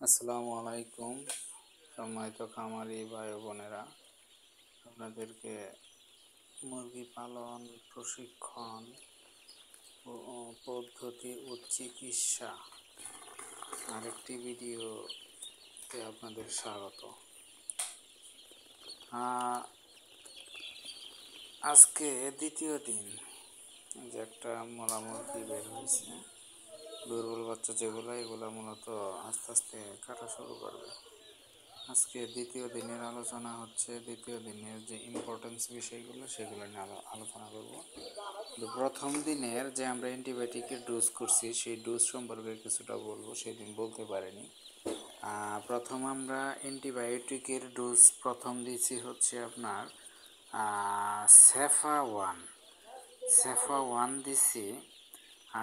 আসসালামু আলাইকুম সম্মানিত খামারি ভাই ও বোনেরা, আপনাদেরকে মুরগি পালন প্রশিক্ষণ পদ্ধতি ও চিকিৎসা আরেকটি ভিডিওতে আপনাদের স্বাগত। আজকে দ্বিতীয় দিন যে একটা মোলা মুরগি বের হয়েছে, দুর্বল বাচ্চা যেগুলো, এগুলো মূলত আস্তে আস্তে কাটা শুরু করবে। আজকে দ্বিতীয় দিনের আলোচনা হচ্ছে, দ্বিতীয় দিনের যে ইম্পর্টেন্স বিষয়গুলো সেগুলো নিয়ে আলোচনা করব। তো প্রথম দিনের যে আমরা অ্যান্টিবায়োটিকের ডোজ করছি সেই ডোজ সম্পর্কে কিছুটা বলবো, সেদিন বলতে পারিনি। প্রথম আমরা অ্যান্টিবায়োটিকের ডোজ প্রথম দিয়েছি হচ্ছে আপনার সেফা ওয়ান দিছি।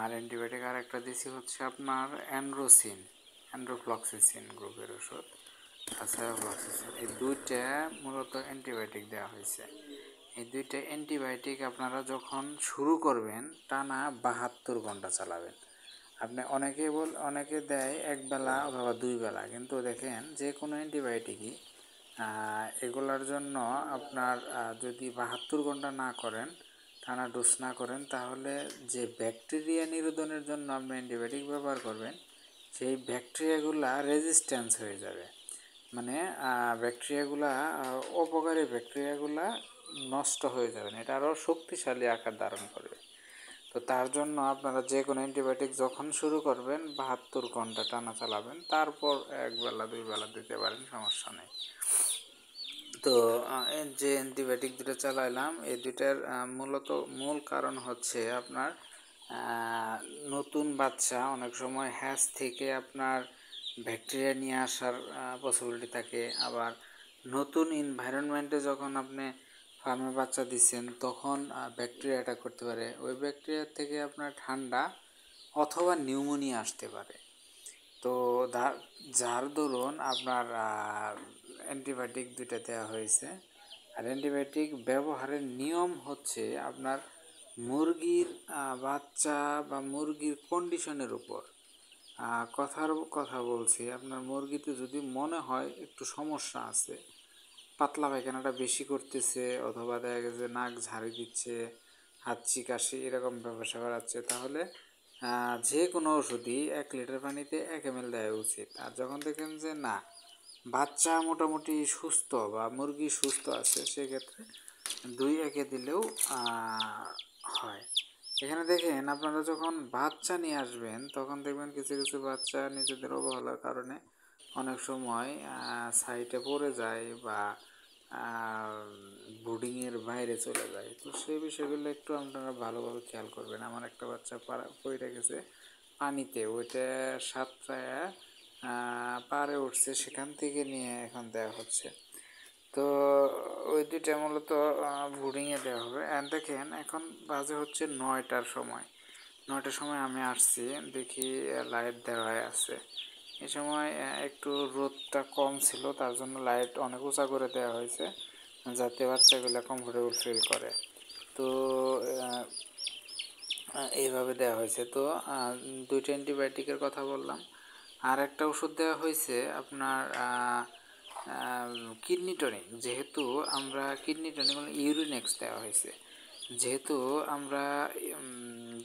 আর অ্যান্টিবায়োটিক আর একটা দিছি হচ্ছে আপনার অ্যান্ড্রোফ্লক্সিসিন গ্রুপের ওষুধ। এই দুইটা মূলত অ্যান্টিবায়োটিক দেওয়া হয়েছে। এই দুইটা অ্যান্টিবায়োটিক আপনারা যখন শুরু করবেন টানা 72 ঘন্টা চালাবেন। আপনি অনেকে দেয় একবেলা অথবা 2 বেলা, কিন্তু দেখেন যে কোনো অ্যান্টিবায়োটিকই এগুলার জন্য আপনার যদি 72 ঘন্টা না করেন, টানা ডোজ না করেন, তাহলে যে ব্যাকটেরিয়া নিরোধনের জন্য আপনি অ্যান্টিবায়োটিক ব্যবহার করবেন সেই ব্যাকটেরিয়াগুলা রেজিস্ট্যান্স হয়ে যাবে। মানে ব্যাকটেরিয়াগুলা অপকারী ব্যাকটেরিয়াগুলা নষ্ট হয়ে যাবে না, এটা আরও শক্তিশালী আকার ধারণ করবে। তো তার জন্য আপনারা যে কোনো অ্যান্টিবায়োটিক যখন শুরু করবেন 72 ঘন্টা টানা চালাবেন, তারপর একবেলা 2 বেলা দিতে পারেন, সমস্যা নেই। তো যে অ্যান্টিবায়োটিক দুটো চালাইলাম, এই দুটার মূল কারণ হচ্ছে আপনার নতুন বাচ্চা অনেক সময় হ্যাচ থেকে আপনার ব্যাকটেরিয়া নিয়ে আসার পসিবিলিটি থাকে। আবার নতুন এনভায়রনমেন্টে যখন আপনি ফার্মে বাচ্চা দিচ্ছেন তখন ব্যাকটেরিয়া অ্যাটাক করতে পারে, ওই ব্যাকটেরিয়া থেকে আপনার ঠান্ডা অথবা নিউমোনিয়া আসতে পারে। তো যার দরুন আপনার অ্যান্টিবায়োটিক দুইটা দেওয়া হয়েছে। আর অ্যান্টিবায়োটিক ব্যবহারের নিয়ম হচ্ছে আপনার মুরগির বাচ্চা বা মুরগির কন্ডিশনের উপর কথা বলছি। আপনার মুরগিতে যদি মনে হয় একটু সমস্যা আছে, পাতলা পায়খানাটা বেশি করতেছে, অথবা দেখা গেছে নাক ঝাড়ি দিচ্ছে, হাঁচি কাশি এরকম ব্যবসা করাচ্ছে, তাহলে যে কোনো ওষুধই 1 লিটার পানিতে 1 ml দেওয়া উচিত। আর যখন দেখেন যে না, বাচ্চা মোটামুটি সুস্থ বা মুরগি সুস্থ আছে, সেক্ষেত্রে 2-1 দিলেও হয়। এখানে দেখেন আপনারা যখন বাচ্চা নিয়ে আসবেন তখন দেখবেন কিছু কিছু বাচ্চা নিজেদের অবহেলার কারণে অনেক সময় সাইটে পড়ে যায় বা বোর্ডিংয়ের বাইরে চলে যায়। তো সেই বিষয়গুলো একটু আপনারা ভালোভাবে খেয়াল করবেন। আমার একটা বাচ্চা পড়ে গেছে পানিতে, ওইটা সাঁতরায় পাড়ে উঠছে, সেখান থেকে নিয়ে এখন দেওয়া হচ্ছে। তো ওই দুইটা মূলত বোর্ডিংয়ে দেওয়া হবে। আর দেখেন এখন বাজে হচ্ছে 9টার সময়। 9টার সময় আমি আসছি, দেখি লাইট দেওয়া আছে। এই সময় একটু রোদটা কম ছিল, তার জন্য লাইট অনেক উঁচা করে দেওয়া হয়েছে যাতে বাচ্চাগুলো কমফোর্টেবল ফিল করে। তো এইভাবে দেওয়া হয়েছে। তো দুইটা অ্যান্টিবায়োটিকের কথা বললাম। আর একটা ওষুধ দেওয়া হয়েছে আপনার কিডনি টনিক। যেহেতু আমরা কিডনি টনিক ইউরিনেক্স দেওয়া হয়েছে, যেহেতু আমরা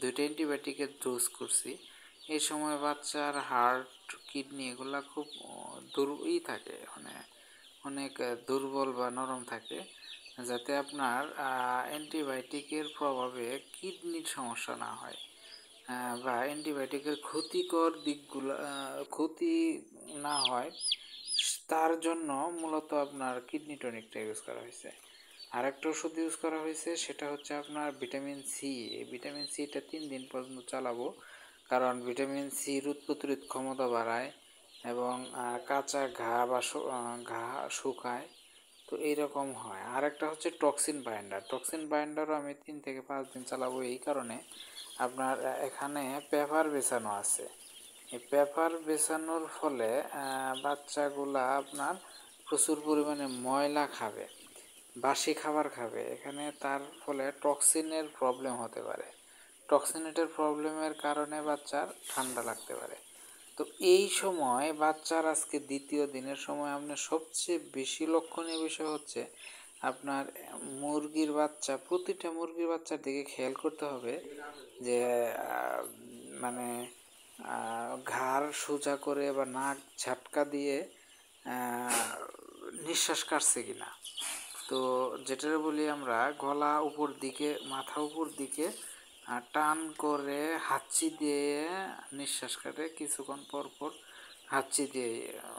দুইটা অ্যান্টিবায়োটিকের ডোজ করছি, এই সময় বাচ্চার হার্ট, কিডনি এগুলা খুব থাকে, মানে অনেক দুর্বল বা নরম থাকে, যাতে আপনার অ্যান্টিবায়োটিকের প্রভাবে কিডনির সমস্যা না হয় বা অ্যান্টিবায়োটিকের ক্ষতিকর দিকগুলো ক্ষতি না হয়, তার জন্য মূলত আপনার কিডনি টনিকটা ইউজ করা হয়েছে। আরেকটা ওষুধ ইউজ করা হয়েছে, সেটা হচ্ছে আপনার ভিটামিন সি। এই ভিটামিন সিটা 3 দিন পর্যন্ত চালাবো, কারণ ভিটামিন সি রোগ প্রতিরোধ ক্ষমতা বাড়ায় এবং কাঁচা ঘা বা ঘা শুকায়। তো এইরকম হয়। আর একটা হচ্ছে টক্সিন বাইন্ডারও আমি 3 থেকে 5 দিন চালাবো, এই কারণে আপনার এখানে পেপার বেছানো আছে। এই পেপার বেছানোর ফলে বাচ্চাগুলা আপনার প্রচুর পরিমাণে ময়লা খাবে, বাসি খাবার খাবে, এখানে তার ফলে টক্সিনের প্রবলেম হতে পারে। টক্সিনেটের প্রবলেমের কারণে বাচ্চার ঠান্ডা লাগতে পারে। তো এই সময় বাচ্চার আজকে দ্বিতীয় দিনের সময় আপনার সবচেয়ে বেশি লক্ষণীয় বিষয় হচ্ছে আপনার মুরগির বাচ্চা, প্রতিটা মুরগির বাচ্চার দিকে খেয়াল করতে হবে যে মানে ঘাড় সোজা করে বা নাক ঝাটকা দিয়ে নিঃশ্বাস কাটছে কিনা। তো যেটা বলি আমরা গলা উপর দিকে, মাথা উপর দিকে টান করে হাঁচি দিয়ে নিঃশ্বাস কাটে, কিছুক্ষণ পর পর হাঁচি দিয়ে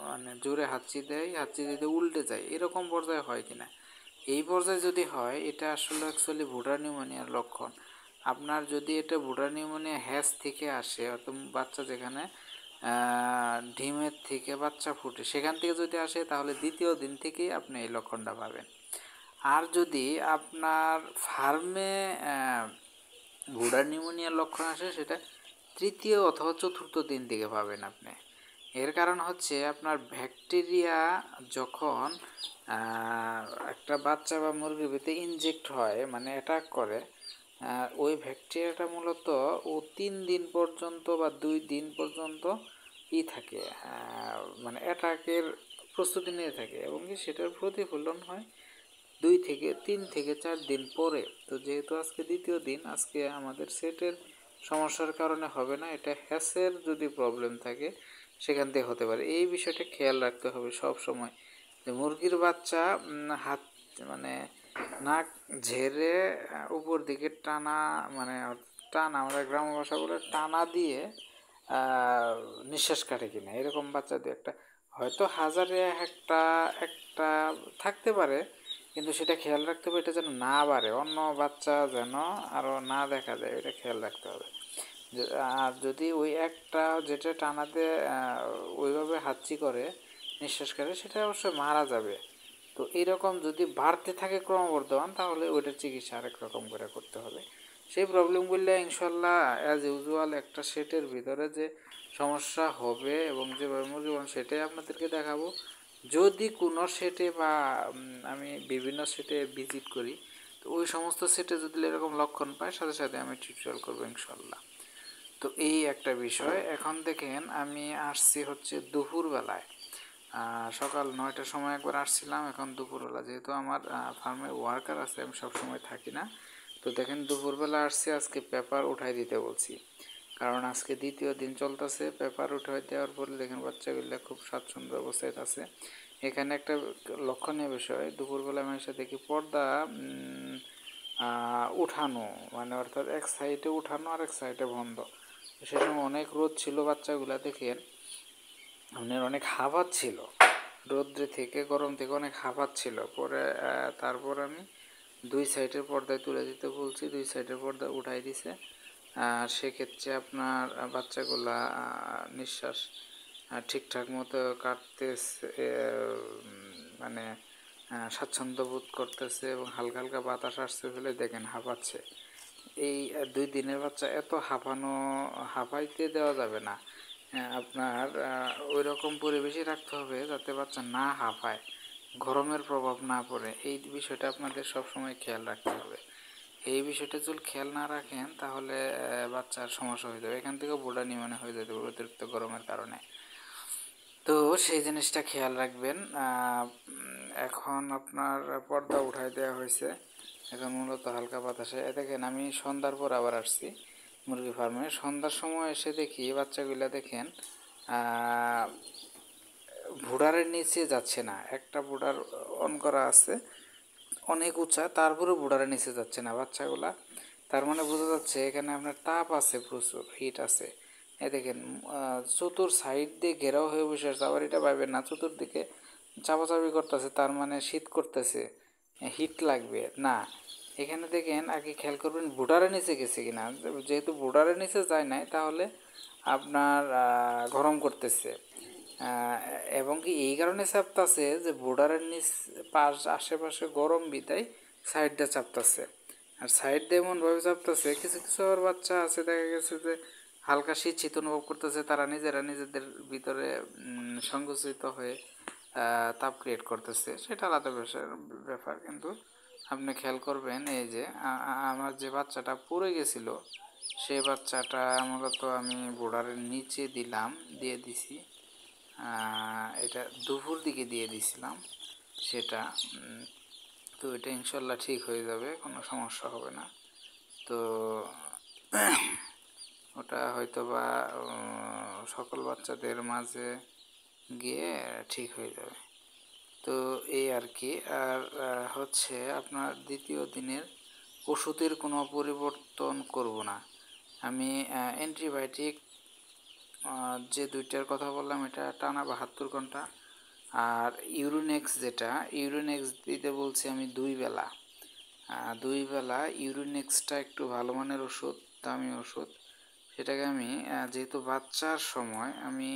মানে জোরে হাঁচি দেয়, হাঁচি দিতে উল্টে যায়, এরকম পর্যায়ে হয় কিনা। এই পর্যায়ে যদি হয় এটা আসলে অ্যাকচুয়ালি ভুডার নিউমোনিয়ার লক্ষণ। আপনার যদি এটা ভুডার নিউমোনিয়া হ্যাজ থেকে আসে, অর্থাৎ বাচ্চা যেখানে ডিমের থেকে বাচ্চা ফুটে সেখান থেকে যদি আসে, তাহলে দ্বিতীয় দিন থেকেই আপনি এই লক্ষণটা পাবেন। আর যদি আপনার ফার্মে ভুডার নিউমোনিয়ার লক্ষণ আসে, সেটা তৃতীয় অথবা চতুর্থ দিন থেকে পাবেন আপনি। এর কারণ হচ্ছে আপনার ব্যাকটেরিয়া যখন একটা বাচ্চা বা মুরগির ভিতরে ইনজেক্ট হয়, মানে অ্যাটাক করে, ওই ব্যাকটেরিয়াটা মূলত 3 দিন পর্যন্ত বা 2 দিন পর্যন্ত থাকে, মানে অ্যাটাকের প্রস্তুতি নিয়ে থাকে, এবং কি সেটার প্রতিফলন হয় 2 থেকে 3 থেকে 4 দিন পরে। তো যেহেতু আজকে দ্বিতীয় দিন, আজকে আমাদের সেটের সমস্যার কারণে হবে না, এটা হ্যাসের যদি প্রবলেম থাকে সেখান থেকে হতে পারে। এই বিষয়টা খেয়াল রাখতে হবে সব সময়, যে মুরগির বাচ্চা হাত মানে নাক ঝেড়ে উপর দিকে টানা, মানে টানা, আমরা গ্রাম্য ভাষা বলে টানা দিয়ে নিঃশ্বাস কাটে কিনা, এরকম বাচ্চা দিয়ে একটা হয়তো হাজারে একটা একটা থাকতে পারে, কিন্তু সেটা খেয়াল রাখতে হবে এটা যেন না বাড়ে, অন্য বাচ্চা যেন আরও না দেখা যায়, এটা খেয়াল রাখতে হবে। আর যদি ওই একটা যেটা টানাতে ওইভাবে হাঁচি করে নিঃশ্বাস করে, সেটা অবশ্যই মারা যাবে। তো এরকম যদি বাড়তে থাকে ক্রমবর্ধমান, তাহলে ওইটার চিকিৎসা আরেক রকম করে করতে হবে। সেই প্রবলেমগুলো ইনশাল্লাহ অ্যাজ ইউজুয়াল একটা সেটের ভিতরে যে সমস্যা হবে এবং যেভাবে মুরগি সেটাই আপনাদেরকে দেখাবো। যদি কোনো সেটে বা আমি বিভিন্ন সেটে ভিজিট করি, তো ওই সমস্ত সেটে যদি এরকম লক্ষণ পাই, সাথে সাথে আমি টিউটোরিয়াল করবো ইনশাল্লাহ। তো এই একটা বিষয়। এখন দেখেন আমি আসছি হচ্ছে দুপুরবেলায়, সকাল 9টার সময় একবার আসছিলাম, এখন দুপুরবেলা, যেহেতু আমার ফার্মে ওয়ার্কার আছে, আমি সবসময় থাকি না। তো দেখেন দুপুরবেলা আসছি, আজকে পেপার উঠাই দিতে বলছি, কারণ আজকে দ্বিতীয় দিন চলতেছে। পেপার উঠাই দেওয়ার পরে দেখেন বাচ্চাগুলো খুব স্বাচ্ছন্দ্য অবস্থায় আছে। এখানে একটা লক্ষণীয় বিষয়, দুপুরবেলা আমি এসে দেখি পর্দা উঠানো, মানে অর্থাৎ এক সাইডে উঠানো আর এক সাইডে বন্ধ। সে সময় অনেক রোদ ছিল, বাচ্চাগুলা দেখেন আপনার অনেক হাঁপাচ্ছিল, রৌদ্রে থেকে গরম থেকে অনেক হাঁপাচ্ছিল। পরে তারপর আমি 2 সাইডের পর্দায় তুলে দিতে বলছি, 2 সাইডের পর্দা উঠাই দিছে। সেক্ষেত্রে আপনার বাচ্চাগুলা নিঃশ্বাস ঠিকঠাক মতো কাটতেছে, মানে স্বাচ্ছন্দ্য বোধ করতেছে এবং হালকা হালকা বাতাস আসছে বলে দেখেন হাঁপাচ্ছে। এই 2 দিনের বাচ্চা এত হাঁপাইতে দেওয়া যাবে না, আপনার ওই রকম পরিবেশই রাখতে হবে যাতে বাচ্চা না হাঁপায়, গরমের প্রভাব না পড়ে। এই বিষয়টা আপনাদের সবসময় খেয়াল রাখতে হবে। এই বিষয়টা যদি খেয়াল না রাখেন, তাহলে বাচ্চার সমস্যা হয়ে যাবে, এখান থেকে বোর্ডা নিউমোনিয়া হয়ে যেতে পারে অতিরিক্ত গরমের কারণে। তো সেই জিনিসটা খেয়াল রাখবেন। এখন আপনার পর্দা উঠাই দেওয়া হয়েছে, এখন মূলত হালকা বাতাসে। দেখেন আমি সন্ধ্যার পর আবার আসছি মুরগি ফার্মে, সন্ধ্যার সময় এসে দেখি বাচ্চাগুলা দেখেন ভুডারের নিচে যাচ্ছে না। একটা ভুডার অন করা আছে অনেক উঁচা, তারপরেও ভুডারের নিচে যাচ্ছে না বাচ্চাগুলা। তার মানে বোঝা যাচ্ছে এখানে আপনার তাপ আছে, প্রচুর হিট আছে। এ দেখেন চতুর সাইড দিয়ে ঘেরাও হয়ে বসে আছে, আবার এটা পাইবেন না চতুর্দিকে চাপাচাপি করতেছে, তার মানে শীত করতেছে, হিট লাগবে না। এখানে দেখেন আগে খেয়াল করবেন ভুডারের নিচে গেছে কিনা, যেহেতু ভুডারের নিচে যায় নাই, তাহলে আপনার গরম করতেছে, এবং কি এই কারণে চাপতাছে যে বর্ডারের নিচ পাশ আশেপাশে গরম বিদায় সাইডটা চাপতাছে। আর সাইড দিয়ে এমনভাবে চাপতাছে, কিছু কিছু আবার বাচ্চা আছে দেখা গেছে যে হালকা শীত অনুভব করতেছে, তারা নিজেরা নিজেদের ভিতরে সংকুচিত হয়ে তাপ ক্রিয়েট করতেছে, সেটা আলাদা ব্যাপার। কিন্তু আপনি খেয়াল করবেন এই যে আমার যে বাচ্চাটা পড়ে গেছিলো, সেই বাচ্চাটা মূলত আমি বোর্ডারের নিচে দিয়ে দিছি। এটা দুপুর দিকে দিয়ে দিছিলাম সেটা। তো এটা ইনশাল্লাহ ঠিক হয়ে যাবে, কোনো সমস্যা হবে না। তো ওটা হয়তো বা সকল বাচ্চাদের মাঝে গিয়ে ঠিক হয়ে যাবে। তো এই আর কি। আর হচ্ছে আপনার দ্বিতীয় দিনের ওষুধের কোনো পরিবর্তন করব না আমি। অ্যান্টিবায়োটিক যে দুইটার কথা বললাম এটা টানা 72 ঘন্টা। আর ইউরোনেক্স দিতে বলছি আমি 2 বেলা। 2 বেলা ইউরোনেক্সটা একটু ভালো মানের ওষুধ, দামি ওষুধ। সেটাকে আমি যেহেতু বাচ্চার সময় আমি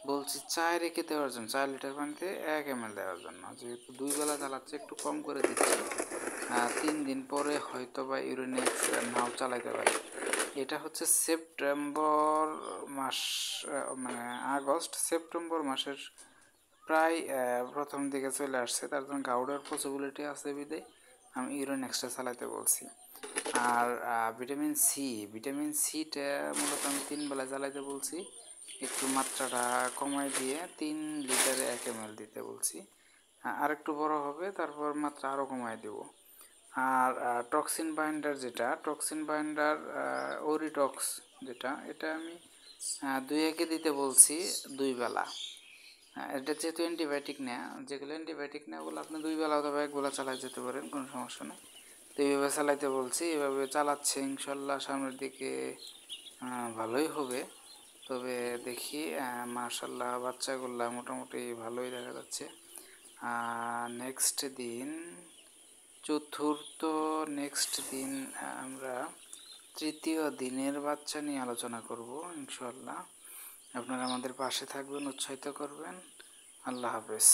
বলছি চায় রেখে দেওয়ার জন্য, 4 লিটার পানিতে 1 ml দেওয়ার জন্য। যেহেতু 2 বেলা চালাচ্ছে একটু কম করে দিচ্ছি। 3 দিন পরে হয়তো বা ইউরোনেক্স নাও চালাইতে পারি। এটা হচ্ছে সেপ্টেম্বর মাস, মানে আগস্ট সেপ্টেম্বর মাসের প্রায় প্রথম দিকে চলে আসছে। তার জন্য গাউডের পসিবিলিটি আছে বিদায় আমি ইউরোনেক্সটা চালাতে বলছি। আর ভিটামিন সিটা মূলত আমি 3 বেলা চালাইতে বলছি। একটু মাত্রাটা কমাই দিয়ে 3 লিটারে 1 ml দিতে বলছি। আর একটু বড় হবে তারপর মাত্রা আরও কমাই দেব। আর টক্সিন বাইন্ডার ওরিটক্স যেটা, এটা আমি 2 দিতে বলছি 2 বেলা। এটা যেহেতু অ্যান্টিবায়োটিক নেওয়া, যেগুলো অ্যান্টিবায়োটিক নেওয়া ওগুলো আপনি 2 বেলা অথবা 1 বেলা চালাই যেতে পারেন, কোনো সমস্যা নেই। তো এইভাবে চালাইতে বলছি, এভাবে চালাচ্ছে ইনশাল্লাহ সামনের দিকে ভালোই হবে। তবে দেখি মাশাল্লাহ বাচ্চাগুলা মোটামুটি ভালোই দেখা যাচ্ছে। নেক্সট দিন আমরা তৃতীয় দিনের বাচ্চা নিয়ে আলোচনা করব ইনশাল্লাহ। আপনারা আমাদের পাশে থাকবেন, উৎসাহিত করবেন। আল্লাহ হাফেজ।